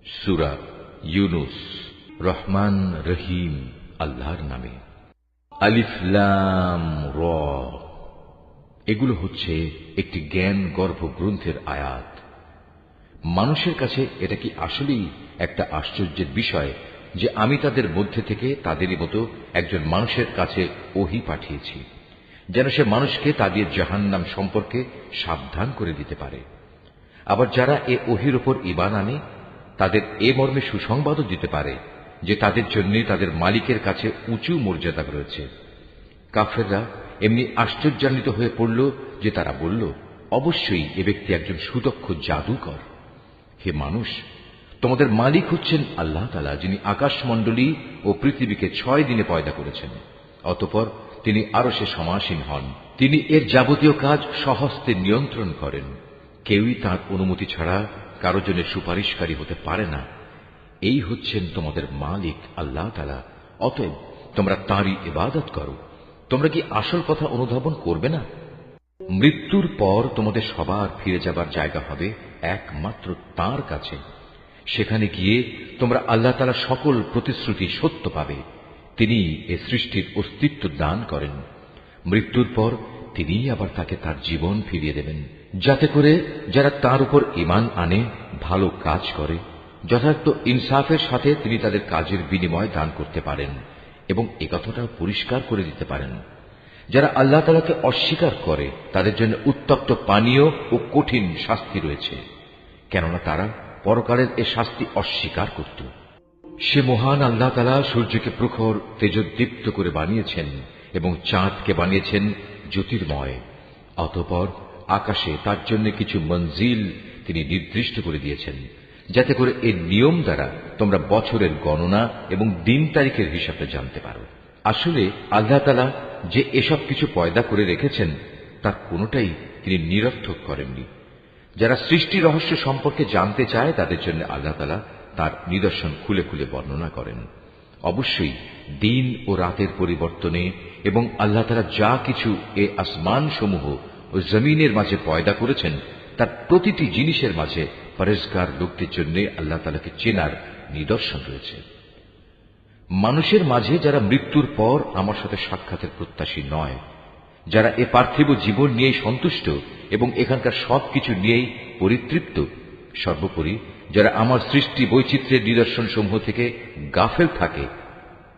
সূরা ইউনুস। রহমান রহিম আল্লাহর নামে। আলিফ লাম র। এগুলো হচ্ছে একটি জ্ঞান গর্ভ গ্রন্থের আয়াত। মানুষের কাছে এটা কি আসলেই একটা আশ্চর্যের বিষয় যে আমি তাদের মধ্যে থেকে তাদেরই মতো একজন মানুষের কাছে ওহী পাঠিয়েছি, যেন সে মানুষকে তাদের জাহান্নাম সম্পর্কে সাবধান করে দিতে পারে। আবার যারা এ ওহীর উপর ঈমান আনে তাদের এ মর্মে সুসংবাদও দিতে পারে যে তাদের জন্য তাদের মালিকের কাছে উঁচু মর্যাদা রয়েছে। কাফেররা এমনি আশ্চর্যান্বিত হয়ে পড়ল যে তারা বলল, অবশ্যই এ ব্যক্তি একজন সুদক্ষ জাদুকর। হে মানুষ, তোমাদের মালিক হচ্ছেন আল্লাহ তাআলা, যিনি আকাশমণ্ডলী ও পৃথিবীকে 6 দিনে পয়দা করেছেন। অতঃপর তিনি আরশে সমাসীন হন। তিনি এর যাবতীয় কাজ স্বহস্তে নিয়ন্ত্রণ করেন। কেউই তাঁর অনুমতি ছাড়া কারো জন্য সুপারিশকারী হতে পারে না। এই হচ্ছেন তোমাদের মালিক আল্লাহ তাআলা। অতএব তোমরা তাঁরই ইবাদত করো। তোমরা কি আসল কথা অনুধাবন করবে না? মৃত্যুর পর তোমাদের সবার ফিরে যাবার জায়গা হবে একমাত্র তাঁর কাছে। সেখানে গিয়ে তোমরা আল্লাহ তাআলা সকল প্রতিশ্রুতি সত্য পাবে। তিনি এ সৃষ্টির অস্তিত্ব দান করেন। মৃত্যুর পর তিনি আবার তাকে তার জীবন ফিরিয়ে দেবেন, যাতে করে যারা তার উপর ঈমান আনে, ভালো কাজ করে, যথার্থ ইনসাফের সাথে তিনি তাদের কাজের বিনিময় দান করতে পারেন এবং একথাটাও পরিষ্কার করে দিতে পারেন। যারা আল্লাহ তাআলাকে অস্বীকার করে তাদের জন্য উত্তপ্ত পানীয় ও কঠিন শাস্তি রয়েছে, কেননা তারা পরকালের এ শাস্তি অস্বীকার করত। সে মহান আল্লাহ তাআলা সূর্যকে প্রখর তেজোদ্দীপ্ত করে বানিয়েছেন এবং চাঁদকে বানিয়েছেন জ্যোতির্ময়। অতঃপর আকাশে তার জন্য কিছু মঞ্জিল তিনি নির্দিষ্ট করে দিয়েছেন, যাতে করে এর নিয়ম দ্বারা তোমরা বছরের গণনা এবং দিন তারিখের হিসাবটা জানতে পারো। আসলে আল্লাহ তাআলা যে এসব কিছু পয়দা করে রেখেছেন তার কোনোটাই তিনি নিরর্থক করেননি। যারা সৃষ্টি রহস্য সম্পর্কে জানতে চায় তাদের জন্য আল্লাহ তাআলা তার নিদর্শন খুলে খুলে বর্ণনা করেন। অবশ্যই দিন ও রাতের পরিবর্তনে এবং আল্লাহ তাআলা যা কিছু এ আসমান সমূহ ও জমিনের মাঝে পয়দা করেছেন তার প্রতিটি জিনিসের মাঝে পরেজগার লোকদের জন্য আল্লাহ তাআলাকে চেনার নিদর্শন রয়েছে। মানুষের মাঝে যারা মৃত্যুর পর আমার সাথে সাক্ষাতের প্রত্যাশী নয়, যারা এ পার্থিব জীবন নিয়েই সন্তুষ্ট এবং এখানকার সবকিছু নিয়েই পরিতৃপ্ত, সর্বোপরি যারা আমার সৃষ্টি বৈচিত্র্যের নিদর্শন সমূহ থেকে গাফেল থাকে,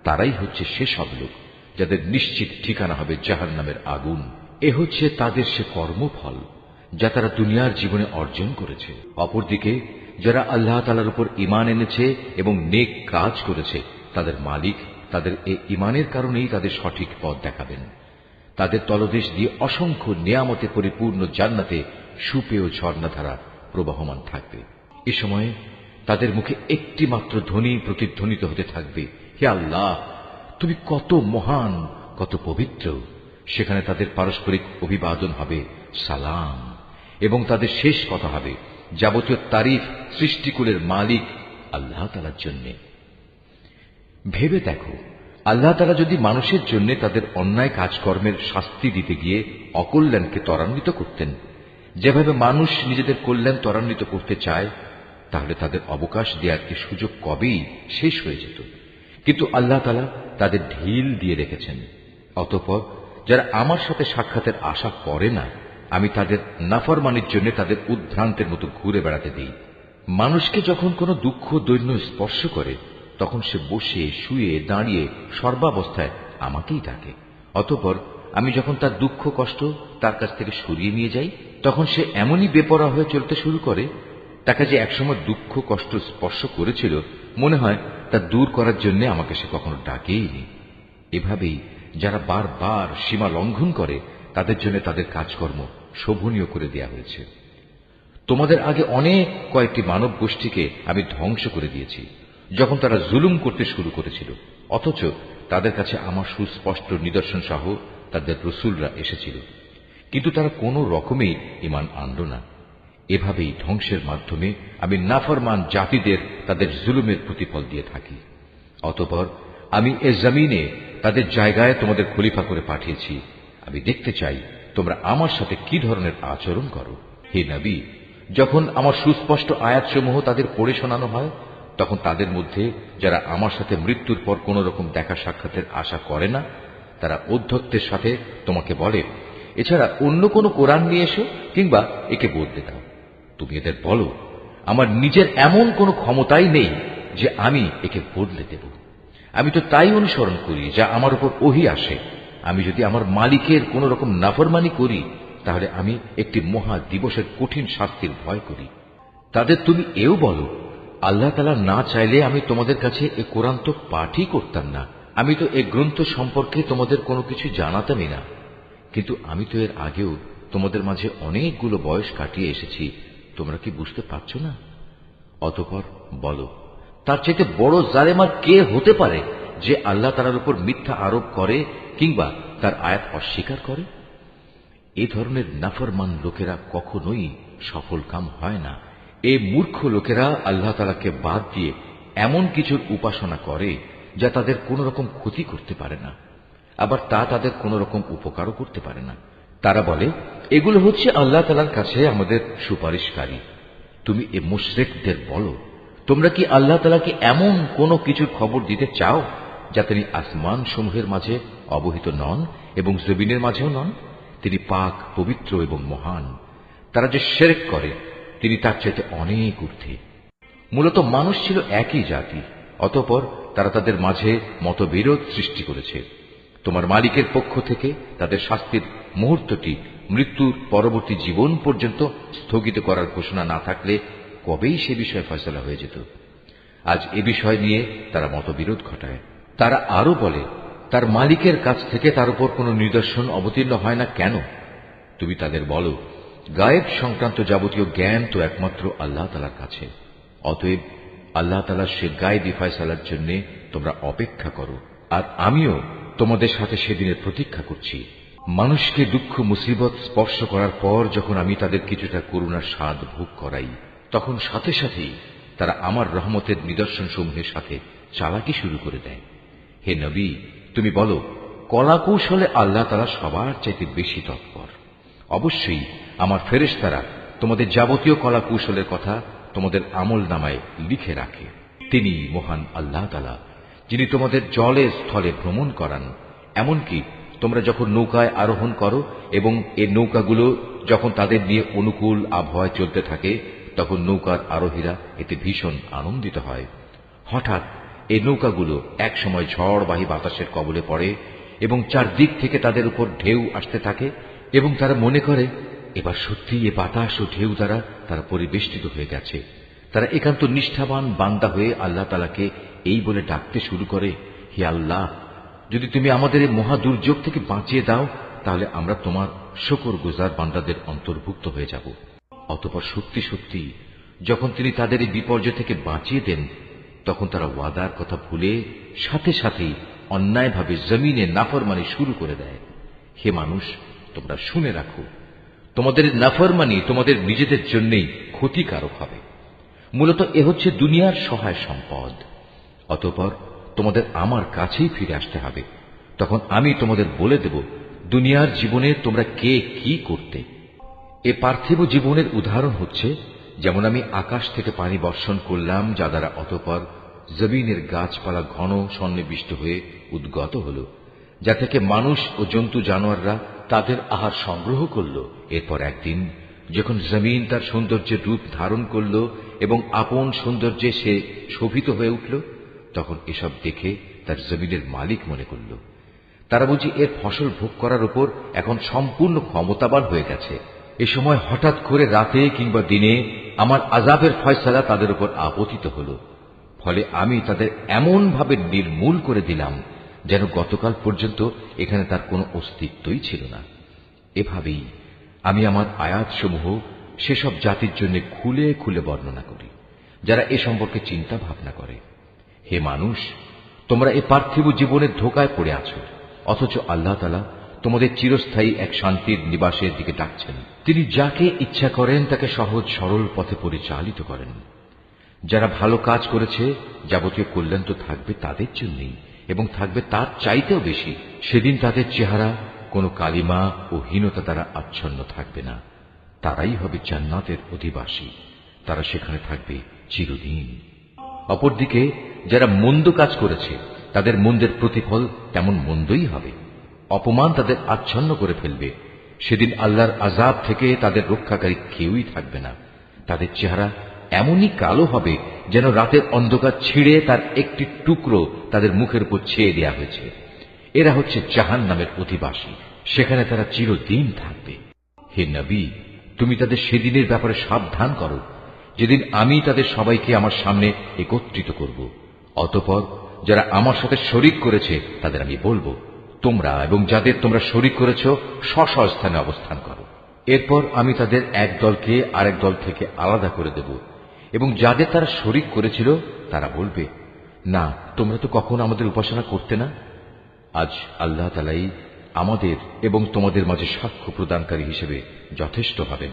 তারাই হচ্ছে সেসব লোক যাদের নিশ্চিত ঠিকানা হবে জাহান্নামের আগুন। এ হচ্ছে তাদের সে কর্মফল যা তারা দুনিয়ার জীবনে অর্জন করেছে। অপরদিকে যারা আল্লাহ তাআলার উপর ঈমান এনেছে এবং নেক কাজ করেছে, তাদের মালিক তাদের এ ঈমানের কারণেই তাদের সঠিক পথ দেখাবেন। তাদের তলদেশ দিয়ে অসংখ্য নিয়ামতে পরিপূর্ণ জান্নাতে সুপেয় ঝর্ণাধারা প্রবাহমান থাকবে। এ সময়ে তাদের মুখে একটি মাত্র ধ্বনি প্রতিধ্বনিত হতে থাকবে, হে আল্লাহ, তুমি কত মহান, কত পবিত্র। সেখানে তাদের পারস্পরিক অভিবাদন হবে সালাম, এবং তাদের শেষ কথা হবে যাবতীয় তারিফ সৃষ্টিকুলের মালিক আল্লাহ তাআলার জন্য। ভেবে দেখো, আল্লাহ তাআলা যদি মানুষের জন্য তাদের অন্যায় কাজকর্মের শাস্তি দিতে গিয়ে অকল্যাণকে ত্বরান্বিত করতেন, যেভাবে মানুষ নিজেদের কল্যাণ ত্বরান্বিত করতে চায়, তাহলে তাদের অবকাশ দেওয়ার এই সুযোগ কবেই শেষ হয়ে যেত। কিন্তু আল্লাহ তাআলা তাদের ঢিল দিয়ে রেখেছেন। অতঃপর যারা আমার সাথে সাক্ষাতের আশা করে না, আমি তাদের নাফরমানির জন্য তাদের উদ্ভ্রান্তের মতো ঘুরে বেড়াতে দিই। মানুষকে যখন কোনো দুঃখ দৈন্য স্পর্শ করে, তখন সে বসে শুয়ে দাঁড়িয়ে সর্বাবস্থায় আমাকেই ডাকে। অতঃপর আমি যখন তার দুঃখ কষ্ট তার কাছ থেকে সরিয়ে নিয়ে যাই, তখন সে এমনই বেপরোয়া হয়ে চলতে শুরু করে, তাকে যে একসময় দুঃখ কষ্ট স্পর্শ করেছিল মনে হয় তা দূর করার জন্য আমাকে সে কখনো ডাকেইনি। এভাবেই যারা বারবার সীমা লঙ্ঘন করে তাদের জন্য তাদের কাজকর্ম শোভনীয় করে দেয়া হয়েছে। তোমাদের আগে অনেক কয়েকটি মানব গোষ্ঠীকে আমি ধ্বংস করে দিয়েছি যখন তারা জুলুম করতে শুরু করেছিল, অথচ তাদের কাছে আমার সুস্পষ্ট নিদর্শন সহ তাদের রসুলরা এসেছিল, কিন্তু তারা কোনো রকমেই ঈমান আনল না। এভাবেই ধ্বংসের মাধ্যমে আমি নাফরমান জাতিদের তাদের জুলুমের প্রতিফল দিয়ে থাকি। অতঃপর আমি এ জমিনে তাদের জায়গায় তোমাদের খলিফা করে পাঠিয়েছি। আমি দেখতে চাই তোমরা আমার সাথে কি ধরনের আচরণ করো। হে নবী, যখন আমার সুস্পষ্ট আয়াতসমূহ তাদের পড়ে শোনানো হয়, তখন তাদের মধ্যে যারা আমার সাথে মৃত্যুর পর কোন রকম দেখা সাক্ষাতের আশা করে না, তারা ঔদ্ধত্যের সাথে তোমাকে বলে, এছাড়া অন্য কোন কোরআন নিয়ে এসো কিংবা একে বদলে দাও। তুমি এদের বলো, আমার নিজের এমন কোন ক্ষমতাই নেই যে আমি একে বদলে দেব। আমি তো তাই অনুসরণ করি যা আমার উপর ওহী আসে। আমি যদি আমার মালিকের কোন রকম নাফরমানি করি, তাহলে আমি একটি মহা দিবসের কঠিন শাস্তির ভয় করি। তাদের তুমি এও বলো, আল্লাহ তাআলা না চাইলে আমি তোমাদের কাছে এ কোরআন তো পাঠই করতাম না। আমি তো এ গ্রন্থ সম্পর্কে তোমাদের কোনো কিছু জানাতামই না। কিন্তু আমি তো এর আগেও তোমাদের মাঝে অনেকগুলো বয়স কাটিয়ে এসেছি, তোমরা কি বুঝতে পারছো না? অতঃপর বলো, তার চাইতে বড় জালেম আর কে হতে পারে যে আল্লাহ তাআলার উপর মিথ্যা আরোপ করে কিংবা তার আয়াত অস্বীকার করে? এ ধরনের নাফরমান লোকেরা কখনোই সফল কাম হয় না। এই মূর্খ লোকেরা আল্লাহ তাআলাকে বাদ দিয়ে এমন কিছুর উপাসনা করে যা তাদের কোন রকম ক্ষতি করতে পারে না, আবার তা তাদের কোন রকম উপকারও করতে পারে না। তারা বলে, এগুলো হচ্ছে আল্লাহ তাআলার কাছে আমাদের সুপারিশকারী। তুমি এ মুশরিকদের বলো, তোমরা কি আল্লাহ তাআলাকে এমন কোন কিছুর খবর দিতে চাও যা তিনি আসমান সমূহের মাঝে অবহিত নন এবং জমিনের মাঝেও নন? তিনি পাক, পবিত্র এবং মহান। তারা যে শিরক করে তিনি তার চাইতে অনেক ঊর্ধ্বে। মূলত মানুষ ছিল একই জাতি, অতঃপর তারা তাদের মাঝে মতবিরোধ সৃষ্টি করেছে। তোমার মালিকের পক্ষ থেকে তাদের শাস্তির মুহূর্তটি মৃত্যুর পরবর্তী জীবন পর্যন্ত স্থগিত করার ঘোষণা না থাকলে কবেই সে বিষয়ে ফয়সালা হয়ে যেত। আজ এ বিষয় নিয়ে তারা মতবিরোধ ঘটায়। তারা আরো বলে, তার মালিকের কাছ থেকে তার উপর কোন নিদর্শন অবতীর্ণ হয় না কেন? তুমি তাদের বলো, গায়েব সংক্রান্ত যাবতীয় জ্ঞান তো একমাত্র আল্লাহ তাআলার কাছে। অতএব আল্লাহ তাআলার সে গায়েবী ফয়সালার জন্য তোমরা অপেক্ষা করো, আর আমিও তোমাদের সাথে সেদিনের প্রতীক্ষা করছি। মানুষকে দুঃখ মুসিবত স্পর্শ করার পর যখন আমি তাদের কিছুটা করুণার স্বাদ ভোগ করাই, তখন সাথে সাথেই তারা আমার রহমতের নিদর্শন সমূহের সাথে চালাকি শুরু করে দেয়। হে নবী, তুমি বলো, কলা কৌশলে আল্লাহ তাআলা সবার চাইতে বেশি তৎপর। অবশ্যই আমার ফেরেশতারা তোমাদের যাবতীয় কলা কৌশলের কথা তোমাদের আমল নামায় লিখে রাখে। তিনি মহান আল্লাহ তাআলা, যিনি তোমাদের জলে স্থলে ভ্রমণ করান। এমনকি তোমরা যখন নৌকায় আরোহণ করো এবং এই নৌকাগুলো যখন তাদের নিয়ে অনুকূল আবহাওয়ায় চলতে থাকে, তখন নৌকার আরোহীরা এতে ভীষণ আনন্দিত হয়। হঠাৎ এই নৌকাগুলো এক সময় ঝড়বাহী বাতাসের কবলে পড়ে এবং চারদিক থেকে তাদের উপর ঢেউ আসতে থাকে এবং তারা মনে করে এবার সত্যি এ বাতাস ও ঢেউ দ্বারা তারা পরিবেষ্টিত হয়ে গেছে। তারা একান্ত নিষ্ঠাবান বান্দা হয়ে আল্লাহ তাআলাকে এই বলে ডাকতে শুরু করে, হে আল্লাহ, যদি তুমি আমাদের এই মহা দুর্যোগ থেকে বাঁচিয়ে দাও, তাহলে আমরা তোমার শুকরগুজার বান্দাদের অন্তর্ভুক্ত হয়ে যাব। অতঃপর সত্যি সত্যি যখন তিনি তাদের এই বিপর্যয় থেকে বাঁচিয়ে দেন, তখন তারা ওয়াদার কথা ভুলে সাথে সাথেই অন্যায়ভাবে জমিনে নাফরমানি শুরু করে দেয়। হে মানুষ, তোমরা শুনে রাখো, তোমাদের নাফরমানি তোমাদের নিজেদের জন্যই ক্ষতিকারক হবে। মূলত এ হচ্ছে দুনিয়ার সহায় সম্পদ। অতঃপর তোমাদের আমার কাছেই ফিরে আসতে হবে। তখন আমি তোমাদের বলে দেব দুনিয়ার জীবনে তোমরা কে কি করতে। এ পার্থিব জীবনের উদাহরণ হচ্ছে, যেমন আমি আকাশ থেকে পানি বর্ষণ করলাম, যা দ্বারা অতঃপর জমিনের গাছপালা ঘন সন্নিবিষ্ট হয়ে উদ্গত হল, যা থেকে মানুষ ও জন্তু জানোয়াররা তাদের আহার সংগ্রহ করল। এরপর একদিন যখন জমিন তার সৌন্দর্যের রূপ ধারণ করল এবং আপন সৌন্দর্যে সে শোভিত হয়ে উঠল, তখন এসব দেখে তার জমিনের মালিক মনে করল তারা বুঝি এর ফসল ভোগ করার উপর এখন সম্পূর্ণ ক্ষমতাবান হয়ে গেছে। এ সময় হঠাৎ করে রাতে কিংবা দিনে আমার আযাবের ফয়সালা তাদের উপর আপতিত হল। ফলে আমি তাদের এমন ভাবে নির্মূল করে দিলাম যেন গতকাল পর্যন্ত এখানে তার কোনো অস্তিত্বই ছিল না। এভাবেই আমি আমার আয়াতসমূহ সেসব জাতির জন্য খুলে খুলে বর্ণনা করি যারা এ সম্পর্কে চিন্তা ভাবনা করে। হে মানুষ, তোমরা এ পার্থিব জীবনের ধোঁকায় পড়ে আছো, অথচ আল্লাহ তাআলা তোমাদের চিরস্থায়ী এক শান্তির নিবাসের দিকে ডাকছেন। তিনি যাকে ইচ্ছা করেন তাকে সহজ সরল পথে পরিচালিত করেন। যারা ভালো কাজ করেছে যাবতীয় কল্যাণ তো থাকবে তাদের জন্যই, এবং থাকবে তার চাইতেও বেশি। সেদিন তাদের চেহারা কোনো কালিমা ও হীনতা দ্বারা আচ্ছন্ন থাকবে না। তারাই হবে জান্নাতের অধিবাসী, তারা সেখানে থাকবে চিরদিন। অপরদিকে যারা মন্দ কাজ করেছে তাদের মন্দের প্রতিফল তেমন মন্দই হবে। অপমান তাদের আচ্ছন্ন করে ফেলবে। সেদিন আল্লাহর আযাব থেকে তাদের রক্ষাকারী কেউই থাকবে না। তাদের চেহারা এমনই কালো হবে যেন রাতের অন্ধকার ছিঁড়ে তার একটি টুকরো তাদের মুখের উপর ছেয়ে দেওয়া হয়েছে। এরা হচ্ছে জাহান্নামের অধিবাসী, সেখানে তারা চিরদিন থাকবে। হে নবী, তুমি তাদের সেদিনের ব্যাপারে সাবধান করো যেদিন আমি তাদের সবাইকে আমার সামনে একত্রিত করব। অতঃপর যারা আমার সাথে শরীক করেছে তাদের আমি বলবো, তোমরা এবং যাদের তোমরা শরীক করেছ স্ব স্থানে অবস্থান করো। এরপর আমি তাদের এক দলকে আরেক দল থেকে আলাদা করে দেব এবং যাদের তারা শরীক করেছিল তারা বলবে, না, তোমরা তো কখনো আমাদের উপাসনা করতে না। আজ আল্লাহ তাআলাই আমাদের এবং তোমাদের মাঝে সাক্ষ্য প্রদানকারী হিসেবে যথেষ্ট হবেন।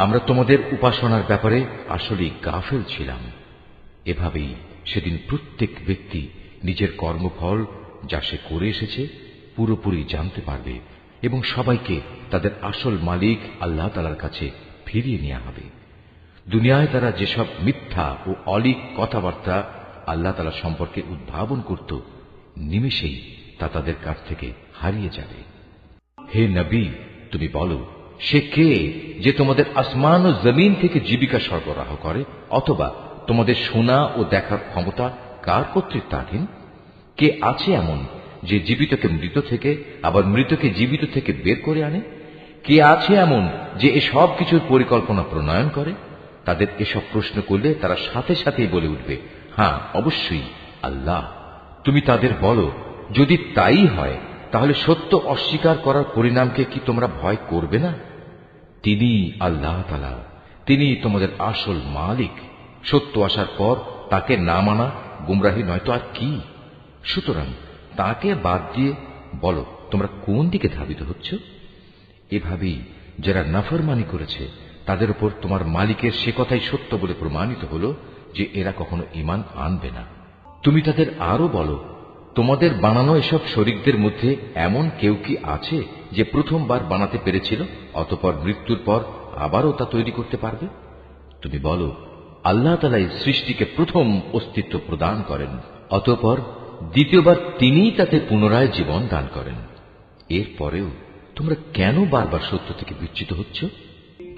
আমরা তোমাদের উপাসনার ব্যাপারে আসলেই গাফেল ছিলাম। এভাবেই সেদিন প্রত্যেক ব্যক্তি নিজের কর্মফল যা সে করে এসেছে পুরোপুরি জানতে পারবে এবং সবাইকে তাদের আসল মালিক আল্লাহ তাআলার কাছে ফিরিয়ে নেওয়া হবে। দুনিয়ায় তারা যেসব মিথ্যা ও অলীক কথাবার্তা আল্লাহ তাআলা সম্পর্কে উদ্ভাবন করত, নিমেষেই তা তাদের কাছ থেকে হারিয়ে যাবে। হে নবী, তুমি বলো, সে কে যে তোমাদের আসমান ও জমিন থেকে জীবিকা সরবরাহ করে? অথবা তোমাদের শোনা ও দেখার ক্ষমতা কার কর্তৃত্বাধীন? কে আছে এমন যে জীবিতকে মৃত থেকে আবার মৃতকে জীবিত থেকে বের করে আনে? কে আছে এমন যে এসব কিছুর পরিকল্পনা প্রণয়ন করে? তাদের এসব প্রশ্ন করলে তারা সাথে সাথেই বলে উঠবে, হ্যাঁ, অবশ্যই আল্লাহ। তুমি তাদের বলো, যদি তাই হয় তাহলে সত্য অস্বীকার করার পরিণামকে কি তোমরা ভয় করবে না? তিনি আল্লাহ তাআলা, তিনি তোমাদের আসল মালিক। সত্য আসার পর তাকে না মানা গুমরাহি নয়তো আর কি? সুতরাং তাকে বাদ দিয়ে বলো, তোমরা কোন দিকে ধাবিত হচ্ছ? এভাবেই যারা নাফরমানি করেছে তাদের উপর তোমার মালিকের সে কথাই সত্য বলে প্রমাণিত হলো যে এরা কখনো ঈমান আনবে না। তুমি তাদের আরো বলো, তোমাদের বানানো এসব শরীকদের মধ্যে এমন কেউ কি আছে যে প্রথমবার বানাতে পেরেছিল অতঃপর মৃত্যুর পর আবারও তা তৈরি করতে পারবে? তুমি বলো, আল্লাহ তাআলাই সৃষ্টিকে প্রথম অস্তিত্ব প্রদান করেন, অতঃপর দ্বিতীয়বার তিনিই তাতে পুনরায় জীবন দান করেন। এরপরেও তোমরা কেন বারবার সত্য থেকে বিচ্যুত হচ্ছ?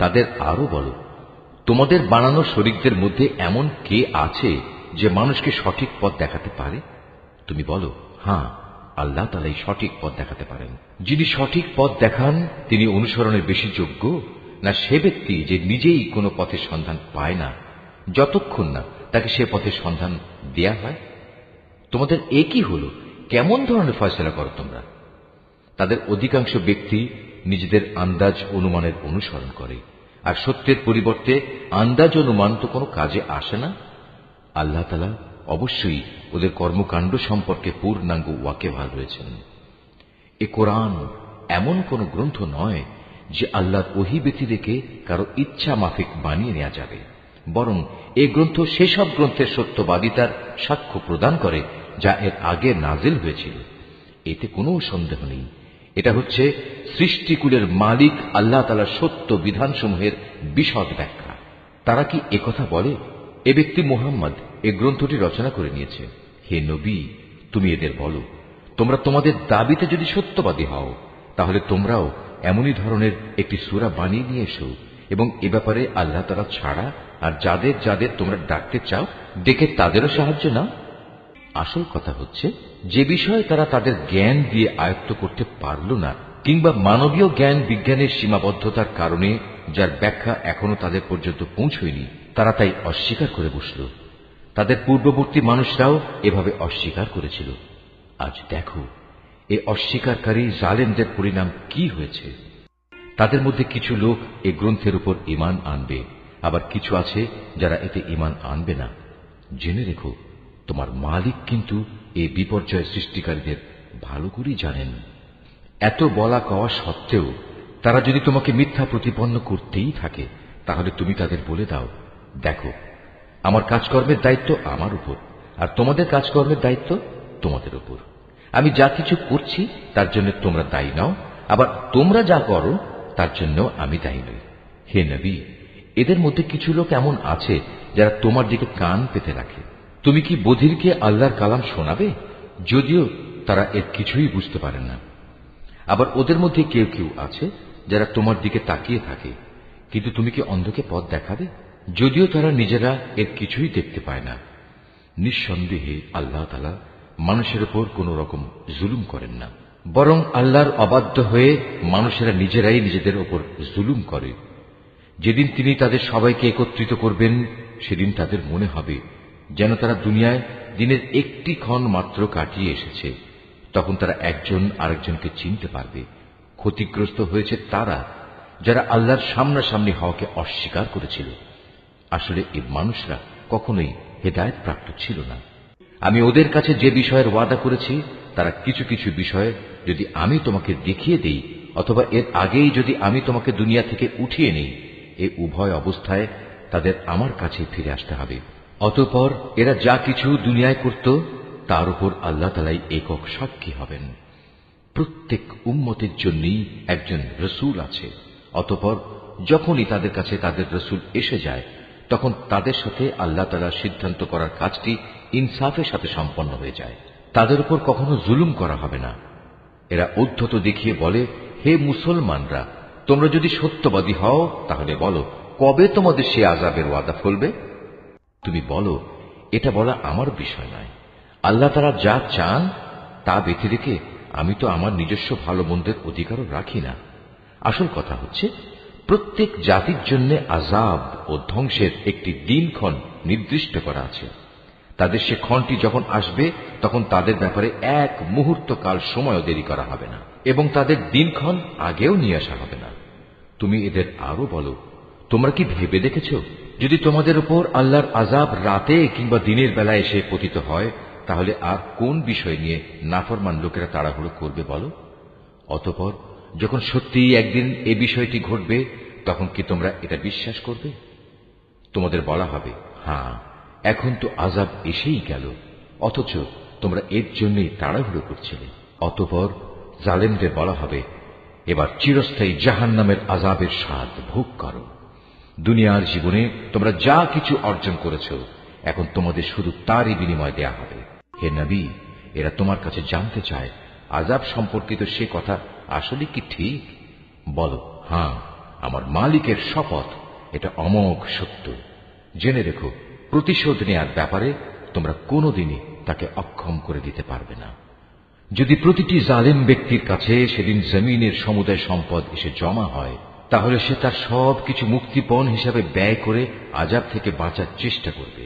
তাদের আরো বলো, তোমাদের বানানো শরীকদের মধ্যে এমন কে আছে যে মানুষকে সঠিক পথ দেখাতে পারে? তুমি বলো, হ্যাঁ, আল্লাহ তাআলাই সঠিক পথ দেখাতে পারেন। যিনি সঠিক পথ দেখান তিনি অনুসরণের বেশি যোগ্য না সে ব্যক্তি যে নিজেই কোনো পথের সন্ধান পায় না যতক্ষণ না তাকে সে পথের সন্ধান দেয়া হয়? তোমাদের একই হলো, কেমন ধরনের ফয়সালা করো তোমরা? তাদের অধিকাংশ ব্যক্তি নিজেদের আন্দাজ অনুমানের অনুসরণ করে, আর সত্যের পরিবর্তে আন্দাজ অনুমান তো কোনো কাজে আসে না। আল্লাহ তাআলা অবশ্যই ওদের কর্মকাণ্ড সম্পর্কে পূর্ণাঙ্গ ওয়াকিবহাল রয়েছেন। এ কোরআন এমন কোন গ্রন্থ নয় যে আল্লাহর ওহী ব্যতিরেকে কারো ইচ্ছা মাফিক বানিয়ে নেওয়া যাবে, বরং এ গ্রন্থ সেসব গ্রন্থের সত্যবাদিতার সাক্ষ্য প্রদান করে যা এর আগে নাজিল হয়েছিল। এতে কোনো সন্দেহ নেই, এটা হচ্ছে সৃষ্টিকুলের মালিক আল্লাহ তাআলার সত্য বিধানসমূহের বিশদ ব্যাখ্যা। তারা কি একথা বলে, এ ব্যক্তি মুহাম্মদ এ গ্রন্থটি রচনা করে নিয়েছে? হে নবী, তুমি এদের বলো, তোমরা তোমাদের দাবিতে যদি সত্যবাদী হও তাহলে তোমরাও এমনই ধরনের একটি সূরা বানিয়ে নিয়ে এসো এবং এ ব্যাপারে আল্লাহ তাআলা ছাড়া আর যাদের যাদের তোমরা ডাকতে চাও ডেকে তাদেরও সাহায্য নাও। আসল কথা হচ্ছে, যে বিষয়ে তারা তাদের জ্ঞান দিয়ে আয়ত্ত করতে পারল না কিংবা মানবীয় জ্ঞান বিজ্ঞানের সীমাবদ্ধতার কারণে যার ব্যাখ্যা এখনো তাদের পর্যন্ত পৌঁছয়নি, তারা তাই অস্বীকার করে বসল। তাদের পূর্ববর্তী মানুষরাও এভাবে অস্বীকার করেছিল। আজ দেখো এই অস্বীকারী জালেমদের পরিণাম কি হয়েছে। তাদের মধ্যে কিছু লোক এই গ্রন্থের উপর ঈমান আনবে, আবার কিছু আছে যারা এতে ঈমান আনবে না। জেনে রেখো, তোমার মালিক কিন্তু এই বিপর্যয় সৃষ্টিকারীদের ভালো করেই জানেন। এত বলা কওয়া সত্ত্বেও তারা যদি তোমাকে মিথ্যা প্রতিপন্ন করতেই থাকে তাহলে তুমি তাদের বলে দাও, দেখো, আমার কাজকর্মের দায়িত্ব আমার উপর আর তোমাদের কাজকর্মের দায়িত্ব তোমাদের উপর। আমি যা কিছু করছি তার জন্য তোমরা দায়ী নাও, আবার তোমরা যা করো তার জন্য আমি দায়ী নই। হে নবী, এদের মধ্যে কিছু লোক এমন আছে যারা তোমার দিকে কান পেতে রাখে। তুমি কি বধিরকে আল্লাহর কালাম শোনাবে, যদিও তারা এর কিছুই বুঝতে পারে না? আবার ওদের মধ্যে কেউ কেউ আছে যারা তোমার দিকে তাকিয়ে থাকে, কিন্তু তুমি কি অন্ধকে পথ দেখাবে, যদিও তারা নিজেরা এর কিছুই দেখতে পায় না? নিঃসন্দেহে আল্লাহ তাআলা মানুষের উপর কোন রকম জুলুম করেন না, বরং আল্লাহর অবাধ্য হয়ে মানুষেরা নিজেরাই নিজেদের উপর জুলুম করে। যেদিন তিনি তাদের সবাইকে একত্রিত করবেন, সেদিন তাদের মনে হবে যেন তারা দুনিয়ায় দিনের একটি ক্ষণ মাত্র কাটিয়ে এসেছে। তখন তারা একজন আরেকজনকে চিনতে পারবে। ক্ষতিগ্রস্ত হয়েছে তারা যারা আল্লাহর সামনাসামনি হওয়াকে অস্বীকার করেছিল। আসলে এই মানুষরা কখনোই হেদায়েত প্রাপ্ত ছিল না। আমি ওদের কাছে যে বিষয়ের ওয়াদা করেছি, তারা কিছু কিছু বিষয় যদি আমি তোমাকে দেখিয়ে দেই, অথবা এর আগেই যদি আমি তোমাকে দুনিয়া থেকে উঠিয়ে নেই, এই উভয় অবস্থায় তাদের আমার কাছে ফিরে আসতে হবে। অতঃপর এরা যা কিছু দুনিয়ায় করত, তার উপর আল্লাহ তাআলাই একক সাক্ষী হবেন। প্রত্যেক উম্মতের জন্যই একজন রসুল আছে। অতঃপর যখনই তাদের কাছে তাদের রসুল এসে যায়, তখন তাদের সাথে আল্লাহ তাআলা সিদ্ধান্ত করার কাজটি ইনসাফের সাথে সম্পন্ন হয়ে যায়। তাদের উপর কখনো জুলুম করা হবে না। এরা ঔদ্ধত্য দেখিয়ে বলে, হে মুসলমানরা, তোমরা যদি সত্যবাদী হও তাহলে বলো, কবে তোমাদের সে আযাবের ওয়াদা ফলবে? তুমি বলো, এটা বলা আমার বিষয় নয়। আল্লাহ তাআলা যা চান তা বেঁধে রেখে আমি তো আমার নিজস্ব ভালো মন্দের অধিকারও রাখি না। আসল কথা হচ্ছে, প্রত্যেক জাতির জন্য আযাব ও ধ্বংসের একটি দিনক্ষণ নির্দিষ্ট করা আছে। তাদের সে ক্ষণটি যখন আসবে, তখন তাদের ব্যাপারে এক মুহূর্ত কাল সময়ও দেরি করা হবে না, এবং তাদের দিনক্ষণ আগেও নিয়ে আসা হবে না। তুমি এদের আরো বলো, তোমরা কি ভেবে দেখেছ, যদি তোমাদের উপর আল্লাহর আযাব রাতে কিংবা দিনের বেলা এসে পতিত হয়, তাহলে আর কোন বিষয় নিয়ে নাফরমান লোকেরা তাড়াহুড়ো করবে বলো? অতঃপর যখন সত্যিই একদিন এ বিষয়টি ঘটবে, তখন কি তোমরা এটা বিশ্বাস করবে? তোমাদের বলা হবে, হ্যাঁ, এখন তো আযাব এসেই গেল, অথচ তোমরা এর জন্যই তাড়াহুড়ো করছিলে। অতঃপর জালেমদের বলা হবে, এবার চিরস্থায়ী জাহান্নামের আযাবের স্বাদ ভোগ করো। দুনিয়ার জীবনে তোমরা যা কিছু অর্জন করেছ, এখন তোমাদের শুধু তারই বিনিময় দেয়া হবে। হে নবী, এরা তোমার কাছে জানতে চায় আযাব সম্পর্কিত সে কথা আসলে কি ঠিক? বলো, হ্যাঁ, আমার মালিকের শপথ, এটা অমোঘ সত্য। জেনে রেখো, প্রতিশোধ নেয়ার ব্যাপারে তোমরা কোনোদিনই তাকে অক্ষম করে দিতে পারবে না। যদি প্রতিটি জালেম ব্যক্তির কাছে সেদিন জমিনের সমুদায় সম্পদ এসে জমা হয়, তাহলে সে তার সবকিছু মুক্তিপণ হিসাবে ব্যয় করে আযাব থেকে বাঁচার চেষ্টা করবে।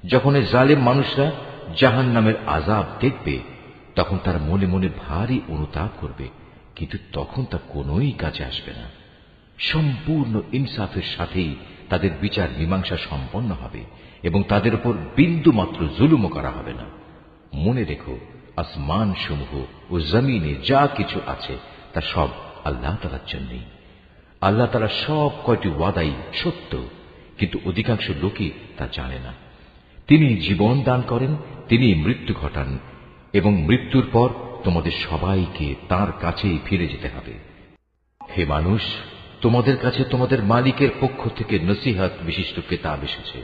যখন এই জালেম মানুষরা জাহান্নামের আযাব দেখবে, তখন তার মনে মনে ভারী অনুতাপ করবে, কিন্তু তখন তা কোনোই কাজে আসবে না। সম্পূর্ণ ইনসাফের সাথেই তাদের বিচার মীমাংসা সম্পন্ন হবে, এবং তাদের উপর বিন্দু মাত্র জুলুমও করা হবে না। মনে রেখো, আসমান সমূহ ও জমিনে যা কিছু আছে তা সব আল্লাহ তাআলার জন্যই। আল্লাহ তাআলা সব কয়টি ওয়াদাই সত্য, কিন্তু অধিকাংশ লোকই তা জানে না। তিনি জীবন দান করেন, তিনি মৃত্যু ঘটান, এবং মৃত্যুর পর তোমাদের সবাইকে তাঁর কাছেই ফিরে যেতে হবে। হে মানুষ, তোমাদের কাছে তোমাদের মালিকের পক্ষ থেকে নসিহত বিশিষ্ট কিতাব এসেছে।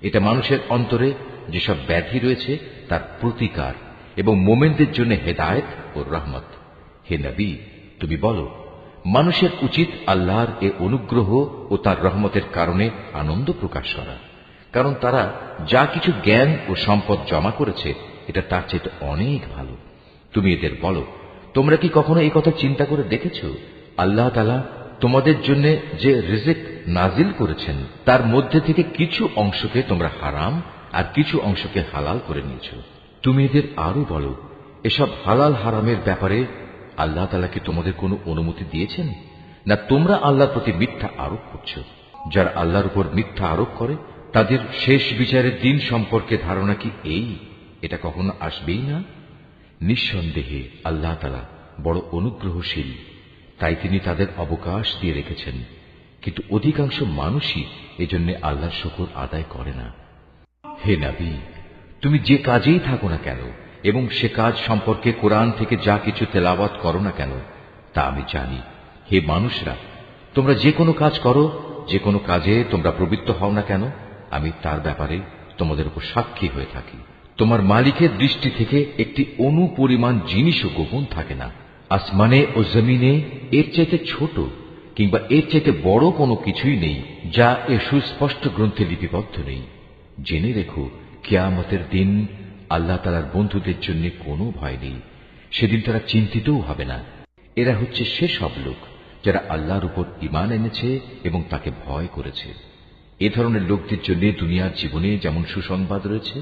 এটা মানুষের অন্তরে যেসব ব্যাধি রয়েছে তার প্রতিকার, এবং মোমেনদের জন্য হেদায়েত ও রহমত। হে নবী, তুমি বলো, মানুষের উচিত আল্লাহর এ অনুগ্রহ ও তার রহমতের কারণে আনন্দ প্রকাশ করা, কারণ তারা যা কিছু জ্ঞান ও সম্পদ জমা করেছে, এটা তার চেয়ে অনেক ভালো। তুমি এদের বলো, তোমরা কি কখনো এই কথা চিন্তা করে দেখেছ, আল্লাহ তাআলা তোমাদের জন্য যে রিজিক নাজিল করেছেন, তার মধ্যে থেকে কিছু অংশকে তোমরা হারাম আর কিছু অংশকে হালাল করে নিয়েছ। তুমি এদের আরো বলো, এসব হালাল হারামের ব্যাপারে আল্লাহ তাআলা কি তোমাদের কোনো অনুমতি দিয়েছেন, না তোমরা আল্লাহর প্রতি মিথ্যা আরোপ করছ? যারা আল্লাহর উপর মিথ্যা আরোপ করে, তাদের শেষ বিচারের দিন সম্পর্কে ধারণা কি এই, এটা কখনো আসবেই না? নিঃসন্দেহে আল্লাহ তাআলা বড় অনুগ্রহশীল, তাই তিনি তাদের অবকাশ দিয়ে রেখেছেন, কিন্তু অধিকাংশ মানুষই এজন্য আল্লাহর শুকর আদায় করে না। হে নবী, তুমি যে কাজেই থাকো না কেন, এবং সে কাজ সম্পর্কে কোরআন থেকে যা কিছু তেলাওয়াত করো না কেন, তা আমি জানি। হে মানুষরা, তোমরা যে কোনো কাজ করো, যে কোনো কাজে তোমরা প্রবৃত্ত হও না কেন, আমি তার ব্যাপারে তোমাদের উপর সাক্ষী হয়ে থাকি। তোমার মালিকের দৃষ্টি থেকে একটি অণু পরিমাণ জিনিসও গোপন থাকে না। আসমানে ও জমিনে এর চাইতে ছোট কিংবা এর চাইতে বড় কোনো কিছুই নেই যা এ সুস্পষ্ট গ্রন্থে লিপিবদ্ধ নেই। জেনে রেখো, কিয়ামতের দিন আল্লাহ তাআলার বন্ধুদের জন্য কোনো ভয় নেই। সেদিন তারা চিন্তিতও হবে না। এরা হচ্ছে সেসব লোক যারা আল্লাহর উপর ঈমান এনেছে এবং তাকে ভয় করেছে। এ ধরনের লোকদের জন্য দুনিয়ার জীবনে যেমন সুসংবাদ রয়েছে,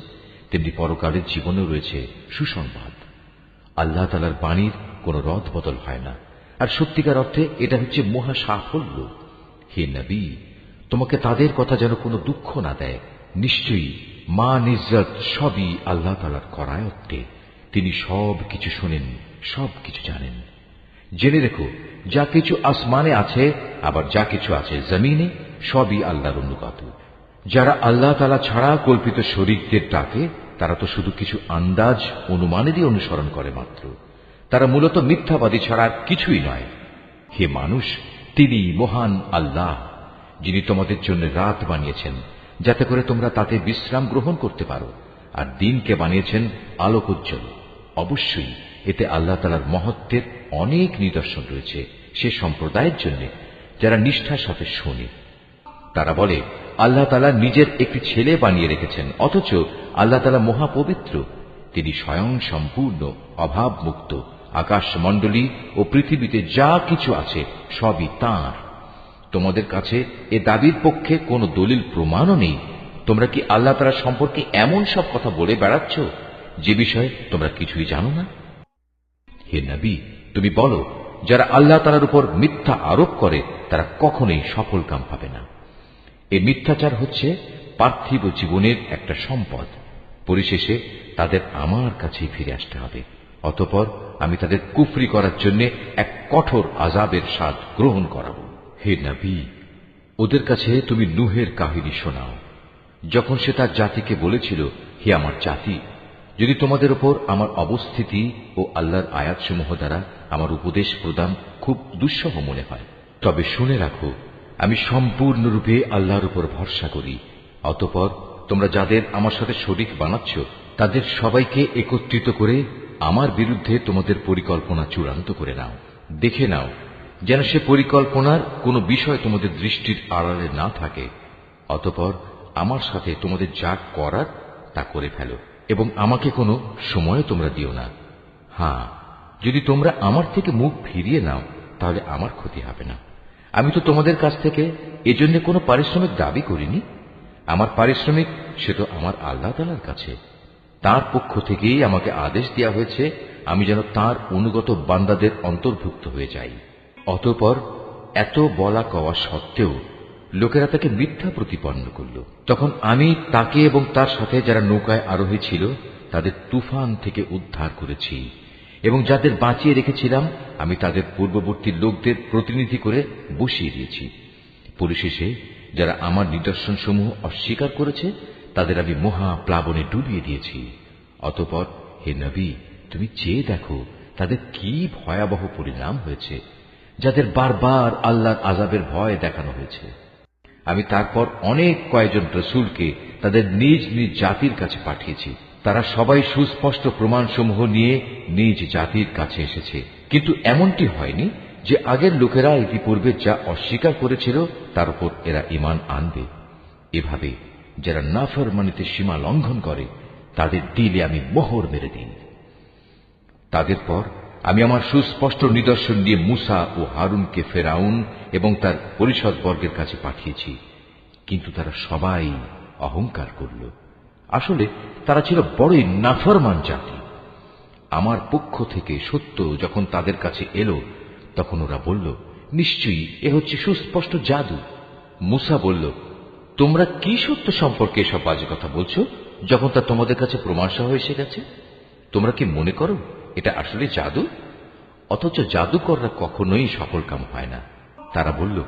তেমনি পরকালের জীবনেও রয়েছে সুসংবাদ। আল্লাহ তাআলার বাণীর কোন রদ বদল হয় না, আর সত্যিকার অর্থে এটা হচ্ছে মহা সাফল্য। হে নবী, তোমাকে তাদের কথা যেন কোনো দুঃখ না দেয়। নিশ্চয়ই মান ইজ্জত সবই আল্লাহ তাআলার করায়ত্তে। তিনি সব কিছু শোনেন, সব কিছু জানেন। জেনে রেখো, যা কিছু আসমানে আছে আবার যা কিছু আছে জমিনে, সবই আল্লাহর অনুগত। যারা আল্লাহ তাআলা ছাড়া কল্পিত শরীকদের ডাকে, তারা তো শুধু কিছু আন্দাজ অনুমানেরই অনুসরণ করে মাত্র। তারা মূলত মিথ্যাবাদী ছাড়া কিছুই নয়। হে মানুষ, তিনি মহান আল্লাহ, যিনি তোমাদের জন্য রাত বানিয়েছেন যাতে করে তোমরা তাতে বিশ্রাম গ্রহণ করতে পারো, আর দিনকে বানিয়েছেন আলোকোজ্জ্বল। অবশ্যই এতে আল্লাহ তাআলার মহত্বের অনেক নিদর্শন রয়েছে সে সম্প্রদায়ের জন্য যারা নিষ্ঠার সাথে শোনে। তারা বলে, আল্লাহ তাআলা নিজের একটি ছেলে বানিয়ে রেখেছেন, অথচ আল্লাহ তাআলা মহাপবিত্র। তিনি স্বয়ং সম্পূর্ণ অভাবমুক্ত। আকাশমণ্ডলী ও পৃথিবীতে যা কিছু আছে সবই তাঁর। তোমাদের কাছে এ দাবির পক্ষে কোনো দলিল প্রমাণও নেই। তোমরা কি আল্লাহ তাআলা সম্পর্কে এমন সব কথা বলে বেড়াচ্ছ যে বিষয়ে তোমরা কিছুই জানো না? হে নবী, তুমি বলো, যারা আল্লাহ তাআলার উপর মিথ্যা আরোপ করে তারা কখনোই সফল কাম পাবে না। এই মিথ্যাচার হচ্ছে পার্থিব জীবনের একটা সম্পদ। পরিশেষে তাদের আমার কাছেই ফিরে আসতে হবে। অতঃপর আমি তাদের কুফরি করার জন্য এক কঠোর আযাবের স্বাদ গ্রহণ করাবো। হে নবী, ওদের কাছে তুমি নূহের কাহিনী শোনাও, যখন সে তার জাতিকে বলেছিল, হে আমার জাতি, যদি তোমাদের উপর আমার অবস্থিতি ও আল্লাহর আয়াতসমূহ দ্বারা আমার উপদেশ প্রদান খুব দুঃসহ মনে হয়, তবে শুনে রাখো, আমি সম্পূর্ণরূপে আল্লাহর উপর ভরসা করি। অতঃপর তোমরা যাদের আমার সাথে শরীক বানাচ্ছ, তাদের সবাইকে একত্রিত করে আমার বিরুদ্ধে তোমাদের পরিকল্পনা চূড়ান্ত করে নাও। দেখে নাও যেন সে পরিকল্পনার কোনো বিষয় তোমাদের দৃষ্টির আড়ালে না থাকে। অতঃপর আমার সাথে তোমাদের যা করার তা করে ফেলো এবং আমাকে কোনো সময় তোমরা দিও না। হ্যাঁ, যদি তোমরা আমার থেকে মুখ ফিরিয়ে নাও তাহলে আমার ক্ষতি হবে না। আমি তো তোমাদের কাছ থেকে এজন্য কোনো পারিশ্রমিক দাবি করিনি। আমার পারিশ্রমিক সে তো আমার আল্লাহ তাআলার কাছে। তাঁর পক্ষ থেকেই আমাকে আদেশ দেওয়া হয়েছে আমি যেন তাঁর অনুগত বান্দাদের অন্তর্ভুক্ত হয়ে যাই। অতঃপর এত বলা কওয়া সত্ত্বেও লোকেরা তাকে মিথ্যা প্রতিপন্ন করল। তখন আমি তাকে এবং তার সাথে যারা নৌকায় আরোহী ছিল তাদের তুফান থেকে উদ্ধার করেছি, এবং যাদের বাঁচিয়ে রেখেছিলাম আমি তাদের পূর্ববর্তী লোকদের প্রতিনিধি করে বসিয়ে দিয়েছি। পরিশেষে যারা আমার নিদর্শনসমূহ অস্বীকার করেছে তাদের আমি মহা প্লাবনে ডুবিয়ে দিয়েছি। অতঃপর হে নবী, তুমি চেয়ে দেখো তাদের কি ভয়াবহ পরিণাম হয়েছে, যাদের বারবার আল্লাহর আযাবের ভয় দেখানো হয়েছে। আমি তারপর অনেক কয়েকজন রাসূলকে তাদের নিজ নিজ জাতির কাছে পাঠিয়েছি। তারা সবাই সুস্পষ্ট প্রমাণসমূহ নিয়ে নিজ জাতির কাছে এসেছে, কিন্তু এমনটি হয়নি যে আগের লোকেরা ইতিপূর্বে যা অস্বীকার করেছিল তার উপর এরা ঈমান আনবে। এভাবে যারা নাফরমানিতে সীমা লঙ্ঘন করে তাদের দিলে আমি মোহর মেরে দিই। তাদের পর আমি আমার সুস্পষ্ট নিদর্শন নিয়ে মূসা ও হারুনকে ফেরাউন এবং তার পরিষদবর্গের কাছে পাঠিয়েছি, কিন্তু তারা সবাই অহংকার করল। আসলে তারা ছিল বড়ই নাফরমান জাতি। আমার পক্ষ থেকে সত্য যখন তাদের কাছে এলো তখন ওরা বলল, নিশ্চয়ই এ হচ্ছে সুস্পষ্ট জাদু। মূসা বলল, তোমরা কি সত্য সম্পর্কে এসব বাজে কথা বলছো যখন তা তোমাদের কাছে প্রমাণসহ এসে গেছে? তোমরা কি মনে করো এটা আসলে জাদু? অথচ জাদুকররা কখনোই সফল কাম হয় না। তারা বলল,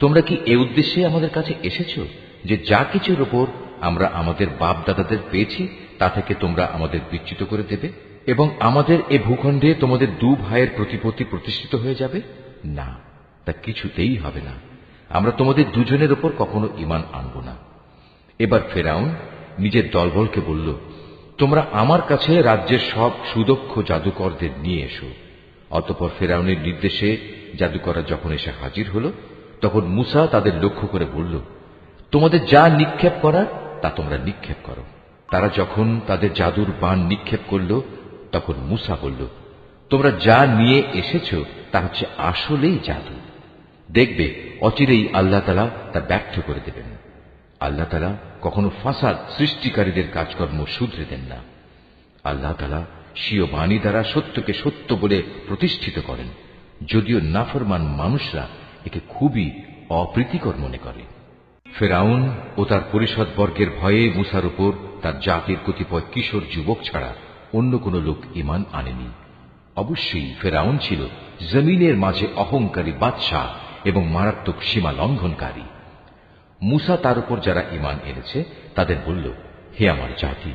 তোমরা কি এ উদ্দেশ্যে আমাদের কাছে এসেছো যে যা কিছুর উপর আমরা আমাদের বাপ দাদাদের পেয়েছি তা থেকে তোমরা আমাদের বিচ্যুত করে দেবে এবং আমাদের এ ভূখণ্ডে তোমাদের দু ভাইয়ের প্রতিপত্তি প্রতিষ্ঠিত হয়ে যাবে? না, তা কিছুতেই হবে না। আমরা তোমাদের দুজনের উপর কখনো ঈমান আনব না। এবার ফেরাউন নিজের দলবলকে বলল, তোমরা আমার কাছে রাজ্যের সব সুদক্ষ জাদুকরদের নিয়ে এসো। অতঃপর ফেরাউনের নির্দেশে জাদুকররা যখন এসে হাজির হল, তখন মুসা তাদের লক্ষ্য করে বলল, তোমাদের যা নিক্ষেপ করার তা তোমরা নিক্ষেপ করো। তারা যখন তাদের জাদুর বাণ নিক্ষেপ করল, তখন মুসা বলল, তোমরা যা নিয়ে এসেছ তা হচ্ছে আসলেই জাদু। দেখবে অচিরেই আল্লাহ তাআলা তা ব্যর্থ করে দেবেন। আল্লাহ তাআলা কখনো ফাসাদ সৃষ্টিকারীদের কাজকর্ম শুধরে দেন না। আল্লাহ তাআলা স্বীয় বাণী দ্বারা সত্যকে সত্য বলে প্রতিষ্ঠিত করেন, যদিও নাফরমান মানুষরা একে খুবই অপ্রীতিকর মনে করে। ফেরাউন ও তার পরিষদবর্গের ভয়ে মুসার উপর তার জাতির কতিপয় কিশোর যুবক ছাড়া অন্য কোন লোক ঈমান আনেনি। অবশ্যই ফেরাউন ছিল জমিনের মাঝে অহংকারী বাদশাহ এবং মারাত্মক সীমা লঙ্ঘনকারী। মুসা তার উপর যারা ঈমান এনেছে তাদের বলল, হে আমার জাতি,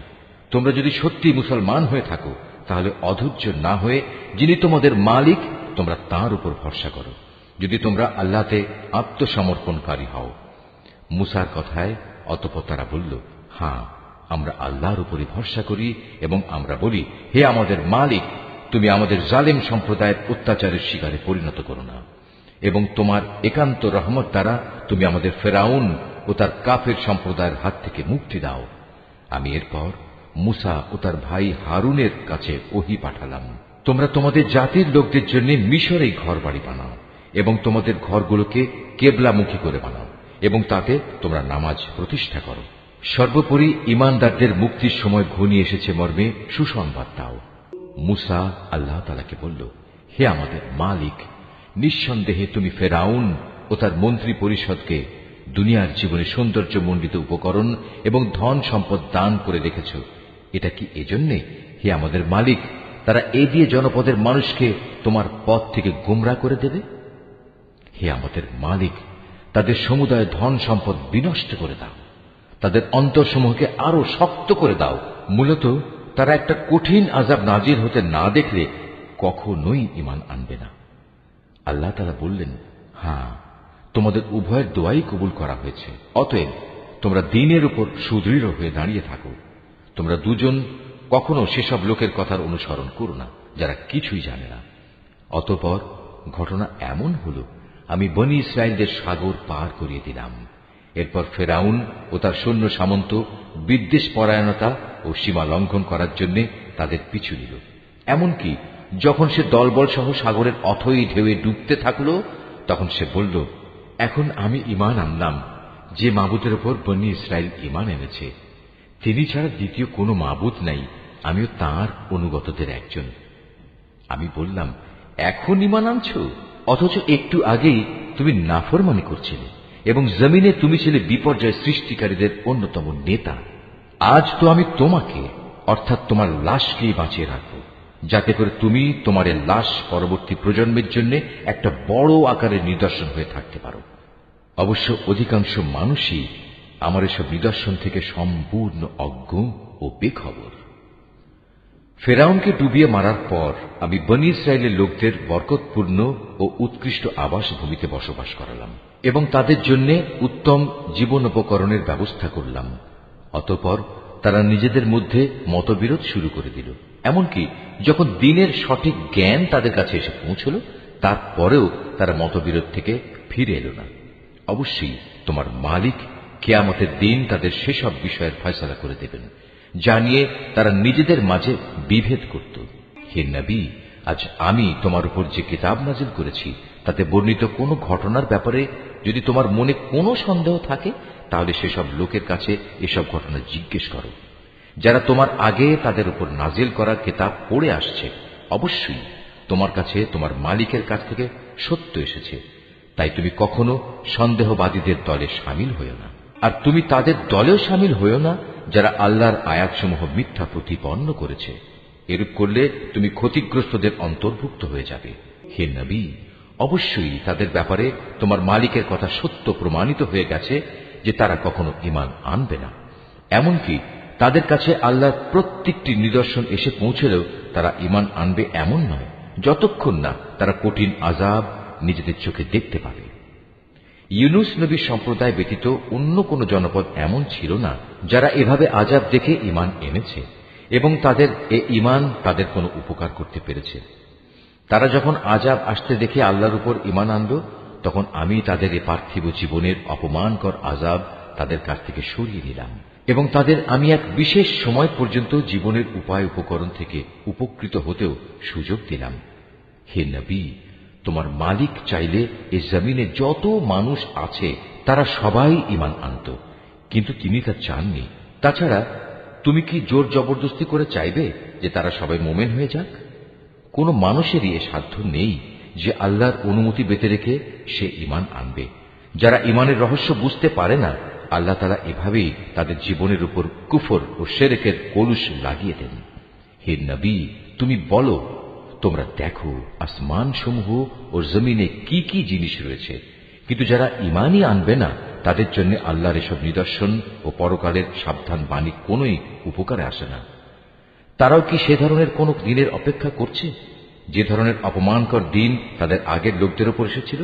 তোমরা যদি সত্যি মুসলমান হয়ে থাকো তাহলে অধৈর্য না হয়ে যিনি তোমাদের মালিক তোমরা তাঁর উপর ভরসা করো, যদি তোমরা আল্লাহতে আত্মসমর্পণকারী হও। মুসার কথায় অতঃপর তারা বলল, হ্যাঁ, আমরা আল্লাহর উপরই ভরসা করি এবং আমরা বলি, হে আমাদের মালিক, তুমি আমাদের জালেম সম্প্রদায়ের অত্যাচারের শিকারে পরিণত করো না এবং তোমার একান্ত রহমত দ্বারা তুমি আমাদের ফেরাউন ও তার কাফের সম্প্রদায়ের হাত থেকে মুক্তি দাও। আমি এরপর মুসা ও তার ভাই হারুনের কাছে ওহী পাঠালাম, তোমরা তোমাদের জাতির লোকদের জন্য মিশরেই ঘর বাড়ি বানাও এবং তোমাদের ঘরগুলোকে কেবলামুখী করে বানাও এবং তাতে তোমরা নামাজ প্রতিষ্ঠা করো। সর্বোপরি ঈমানদারদের মুক্তির সময় ঘনিয়ে এসেছে মর্মে সুসংবাদ দাও। মুসা আল্লাহ তাআলাকে বলল, হে আমাদের মালিক, নিঃসন্দেহে তুমি ফেরাউন ও তার মন্ত্রী পরিষদকে দুনিয়ার জীবনে সৌন্দর্যমণ্ডিত উপকরণ এবং ধন সম্পদ দান করে রেখেছ। এটা কি এজন্যে, হে আমাদের মালিক, তারা এই দিয়ে জনপদের মানুষকে তোমার পথ থেকে গোমরা করে দেবে? হে আমাদের মালিক, তাদের সমুদায় ধন সম্পদ বিনষ্ট করে দাও, তাদের অন্তরসমূহকে আরো শক্ত করে দাও। মূলত তারা একটা কঠিন আযাব নাজিল হতে না দেখলে কখনোই ঈমান আনবে না। আল্লাহ তাআলা বললেন, হ্যাঁ, তোমাদের উভয়ের দোয়াই কবুল করা হয়েছে। অতএব তোমরা দ্বীনের উপর সুদৃঢ় হয়ে দাঁড়িয়ে থাকো। তোমরা দুজন কখনো সেসব লোকের কথার অনুসরণ করো না যারা কিছুই জানে না। অতঃপর ঘটনা এমন হল, আমি বনী ইসরায়েলদের সাগর পার করিয়ে দিলাম। এরপর ফেরাউন ও তার সৈন্য সামন্ত বিদ্বেষ পরায়ণতা ও সীমা লঙ্ঘন করার জন্য তাদের পিছু নিল। এমনকি যখন সে দলবল সহ সাগরের অথই ঢেউয়ে ডুবতে থাকল, তখন সে বলল, এখন আমি ঈমান আনলাম যে মাবুদের উপর বনী ইসরায়েল ঈমান এনেছে, তিনি ছাড়া দ্বিতীয় কোনো মাবুদ নাই, আমিও তাঁর অনুগতদের একজন। আমি বললাম, এখন ঈমান আনছ, অথচ একটু আগেই তুমি নাফরমানি করছিলে এবং জমিনে তুমি ছিলে বিপর্যয় সৃষ্টিকারীদের অন্যতম নেতা। আজ তো আমি তোমাকে, অর্থাৎ তোমার লাশকেই বাঁচিয়ে রাখব, যাতে করে তুমি তোমার লাশ পরবর্তী প্রজন্মের জন্য একটা বড় আকারের নিদর্শন হয়ে থাকতে পারো। অবশ্য অধিকাংশ মানুষই আমার এসব নিদর্শন থেকে সম্পূর্ণ অজ্ঞ ও বেখবর। ফেরাউনকে ডুবিয়ে মারার পর আমি বনী ইসরায়েলের লোকদের বরকতপূর্ণ ও উৎকৃষ্ট আবাস ভূমিতে বসবাস করালাম এবং তাদের জন্য উত্তম জীবন উপকরণের ব্যবস্থা করলাম। অতঃপর তারা নিজেদের মধ্যে মতবিরোধ শুরু করে দিল। এমনকি যখন দিনের সঠিক জ্ঞান তাদের কাছে এসে পৌঁছল, তারপরেও তারা মতবিরোধ থেকে ফিরে এলো না। অবশ্যই তোমার মালিক কিয়ামতের দিন তাদের সেসব বিষয়ের ফয়সালা করে দেবেন যা নিয়ে তারা নিজেদের মাঝে বিভেদ করত। হে নবী, আজ আমি তোমার উপর যে কিতাব নাজিল করেছি তাতে বর্ণিত কোনো ঘটনার ব্যাপারে যদি তোমার মনে কোনো সন্দেহ থাকে, তাহলে সেসব লোকের কাছে এসব ঘটনা জিজ্ঞেস করো যারা তোমার আগে তাদের উপর নাজিল করা কিতাব পড়ে আসছে। অবশ্যই তোমার কাছে তোমার মালিকের কাছ থেকে সত্য এসেছে, তাই তুমি কখনো সন্দেহবাদীদের দলে শামিল হইও না। আর তুমি তাদের দলেও শামিল হইও না যারা আল্লাহর আয়াতসমূহ মিথ্যা প্রতিপন্ন করেছে। এরূপ করলে তুমি ক্ষতিগ্রস্তদের অন্তর্ভুক্ত হয়ে যাবে। হে নবী, অবশ্যই তাদের ব্যাপারে তোমার মালিকের কথা সত্য প্রমাণিত হয়ে গেছে যে তারা কখনো ঈমান আনবে না। এমনকি তাদের কাছে আল্লাহর প্রত্যেকটি নিদর্শন এসে পৌঁছলেও তারা ঈমান আনবে এমন নয়, যতক্ষণ না তারা কঠিন আযাব নিজেদের চোখে দেখতে পাবে। ইউনুস নবীর সম্প্রদায় ব্যতীত অন্য কোন জনপদ এমন ছিল না যারা এভাবে আযাব দেখে ঈমান এনেছে এবং তাদের এ ঈমান তাদের কোনো উপকার করতে পেরেছে। তারা যখন আযাব আসতে দেখে আল্লাহর উপর ঈমান আনল, তখন আমি তাদের এ পার্থিব জীবনের অপমানকর আযাব তাদের কাছ থেকে সরিয়ে নিলাম এবং তাদের আমি এক বিশেষ সময় পর্যন্ত জীবনের উপায় উপকরণ থেকে উপকৃত হতেও সুযোগ দিলাম। হে নবী, তোমার মালিক চাইলে এ জমিনে যত মানুষ আছে তারা সবাই ঈমান আনত, কিন্তু তিনি তা চাননি। তাছাড়া তুমি কি জোর জবরদস্তি করে চাইবে যে তারা সবাই মোমেন হয়ে যাক? কোন মানুষেরই এ সাধ্য নেই যে আল্লাহর অনুমতি বেঁধে রেখে সে ঈমান আনবে। যারা ঈমানের রহস্য বুঝতে পারে না, আল্লাহ তাআলা এভাবেই তাদের জীবনের উপর কুফর ও শিরকের কলুষ লাগিয়ে দেন। হে নবী, তুমি বলো, তোমরা দেখো আসমান সমূহ ও জমিনে কি কি জিনিস রয়েছে, কিন্তু যারা ঈমানই আনবে না তাদের জন্য আল্লাহর এসব নিদর্শন ও পরকালের সাবধান বাণী কোনই উপকারে আসে না। তারাও কি সে ধরনের কোন দিনের অপেক্ষা করছে যে ধরনের অপমানকর দিন তাদের আগের লোকদের উপর এসেছিল?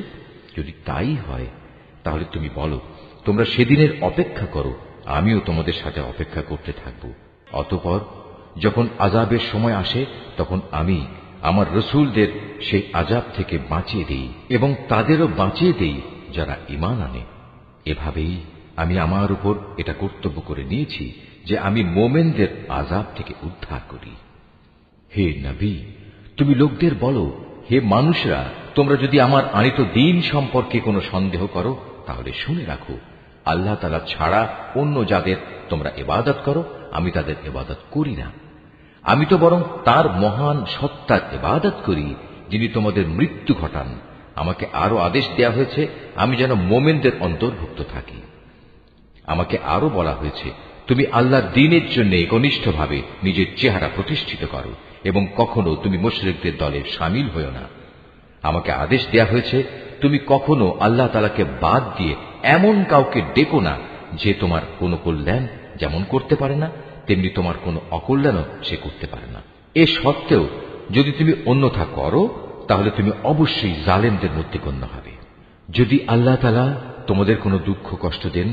যদি তাই হয় তাহলে তুমি বলো, তোমরা সেদিনের অপেক্ষা করো, আমিও তোমাদের সাথে অপেক্ষা করতে থাকব। অতঃপর যখন আযাবের সময় আসে তখন আমি আমার রসুলদের সেই আযাব থেকে বাঁচিয়ে দেই এবং তাদেরও বাঁচিয়ে দেই যারা ঈমান আনে। এভাবেই আমি আমার উপর এটা কর্তব্য করে নিয়েছি যে আমি মোমেনদের আযাব থেকে উদ্ধার করি। হে নবী, তুমি লোকদের বলো, হে মানুষরা, তোমরা যদি আমার আনিত দ্বীন সম্পর্কে কোনো সন্দেহ করো তাহলে শুনে রাখো, আল্লাহ তাআলা ছাড়া অন্য যাদের তোমরা ইবাদত করো আমি তাদের ইবাদত করি না। আমি তো বরং তার মহান সত্তার ইবাদত করি যিনি তোমাদের মৃত্যু ঘটান। আমাকে আরো আদেশ দেয়া হয়েছে আমি যেন মোমেনদের অন্তর্ভুক্ত থাকি। আমাকে আরো বলা হয়েছে, তুমি আল্লাহর দ্বীনের জন্য একনিষ্ঠভাবে নিজের চেহারা প্রতিষ্ঠিত করো এবং কখনো তুমি মুশরিকদের দলে শামিল হও না। আমাকে আদেশ দেয়া হয়েছে, তুমি কখনো আল্লাহ তাআলাকে বাদ দিয়ে এমন কাউকে ডেকো না যে তোমার কোনো কল্যাণ যেমন করতে পারে না তেমনি তোমার কোনো অকল্যাণও সে করতে পারে না। এ সত্ত্বেও যদি তুমি অন্যথা করো তাহলে তুমি অবশ্যই জালেমদের মধ্যে গণ্য হবে। যদি আল্লাহ তাআলা তোমাদের কোনো দুঃখ কষ্ট দেন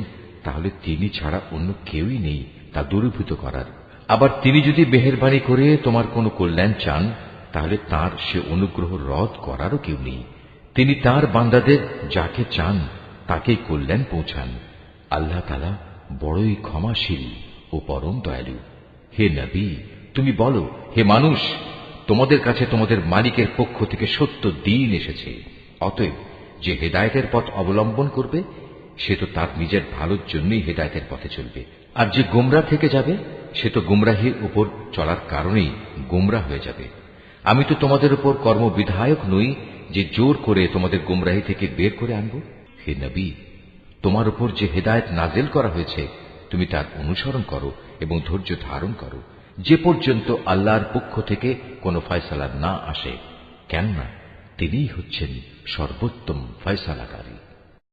তাহলে তিনি ছাড়া অন্য কেউই নেই তা দূরীভূত করার। আবার তিনি যদি মেহেরবানি করে তোমার কোনো কল্যাণ চান তাহলে তার সে অনুগ্রহ রদ করারও কেউ নেই। তিনি তার বান্দাদের যাকে চান তাকেই কল্যাণ পৌঁছান। আল্লাহ তাআলা বড়ই ক্ষমাশীল ও পরম দয়ালু। হে নবী, তুমি বলো, হে মানুষ, তোমাদের কাছে তোমাদের মালিকের পক্ষ থেকে সত্য দ্বীন এসেছে। অতএব যে হেদায়েতের পথ অবলম্বন করবে সে তো তার নিজের ভালোর জন্যই হেদায়েতের পথে চলবে, আর যে গোমরা থেকে যাবে সে তো গুমরাহির উপর চলার কারণেই গোমরা হয়ে যাবে। আমি তো তোমাদের উপর কর্মবিধায়ক নই যে জোর করে তোমাদের গুমরাহি থেকে বের করে আনব। হে নবী, তোমার উপর যে হেদায়েত নাজিল করা হয়েছে তুমি তার অনুসরণ করো এবং ধৈর্য ধারণ করো যে পর্যন্ত আল্লাহর পক্ষ থেকে কোনো ফয়সালা না আসে, কেননা তিনিই হচ্ছেন সর্বোত্তম ফয়সালাকারী।